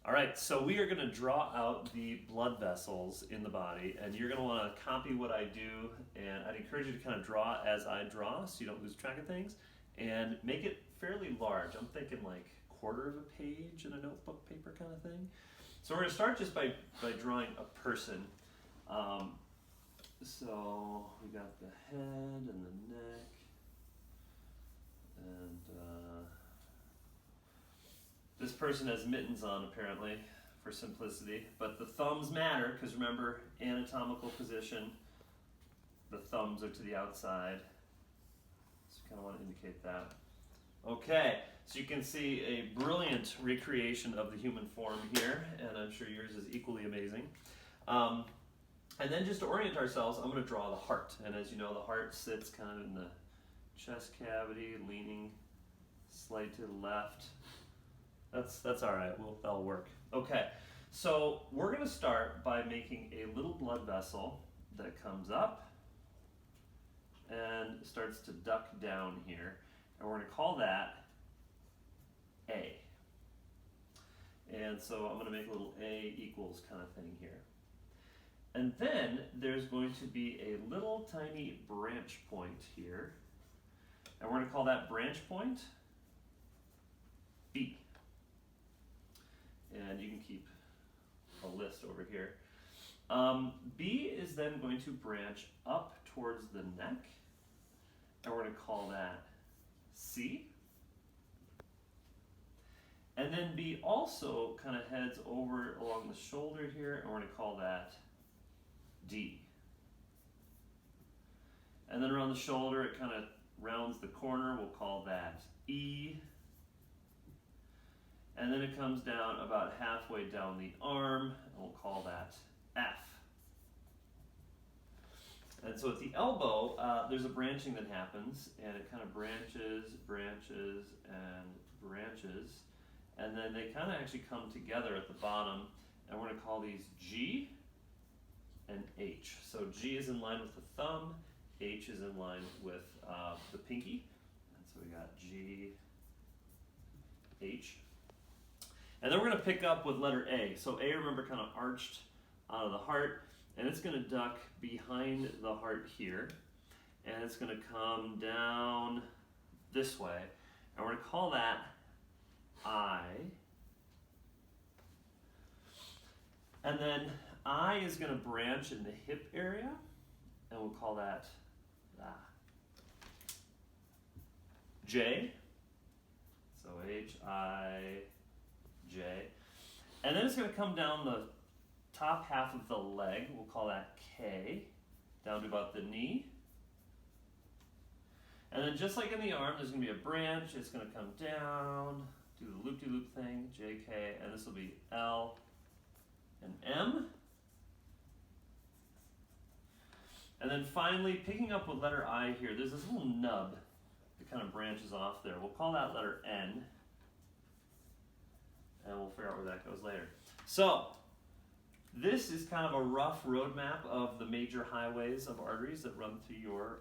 All right, so we are going to draw out the blood vessels in the body, and you're going to want to copy what I do, and I'd encourage you to kind of draw as I draw so you don't lose track of things, and make it fairly large. I'm thinking like quarter of a page in a notebook paper kind of thing. So we're going to start just by drawing a person. So we got the head and the neck, and this person has mittens on apparently for simplicity, but the thumbs matter because remember, anatomical position, the thumbs are to the outside. So you kind of want to indicate that. Okay, so you can see a brilliant recreation of the human form here, and I'm sure yours is equally amazing. And then just to orient ourselves, I'm going to draw the heart. And as you know, the heart sits kind of in the chest cavity, leaning slightly to the left. That's all right, that'll work. Okay, so we're going to start by making a little blood vessel that comes up and starts to duck down here. And we're going to call that A. And so I'm going to make a little A equals kind of thing here. And then there's going to be a little tiny branch point here. And we're going to call that branch point B. And you can keep a list over here. B is then going to branch up towards the neck. And we're going to call that C. And then B also kind of heads over along the shoulder here, and we're going to call that D. And then around the shoulder, it kind of rounds the corner, we'll call that E. And then it comes down about halfway down the arm, and we'll call that F. And so at the elbow, there's a branching that happens, and it kind of branches, branches, and branches. And then they kind of actually come together at the bottom, and we're going to call these G and H. So G is in line with the thumb, H is in line with the pinky. And so we got G, H. And then we're going to pick up with letter A. So A, remember, kind of arched out of the heart, and it's going to duck behind the heart here, and it's going to come down this way, and we're going to call that I. And then I is going to branch in the hip area, and we'll call that J. So H-I, J. And then it's going to come down the top half of the leg, we'll call that K, down to about the knee. And then just like in the arm, there's going to be a branch, it's going to come down, do the loop-de-loop thing, JK, and this will be L and M. And then finally, picking up with letter I here, there's this little nub that kind of branches off there. We'll call that letter N, and we'll figure out where that goes later. So, this is kind of a rough roadmap of the major highways of arteries that run through your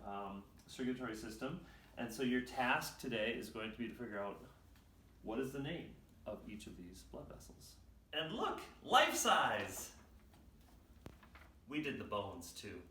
circulatory system. And so your task today is going to be to figure out what is the name of each of these blood vessels. And look, life size! We did the bones too.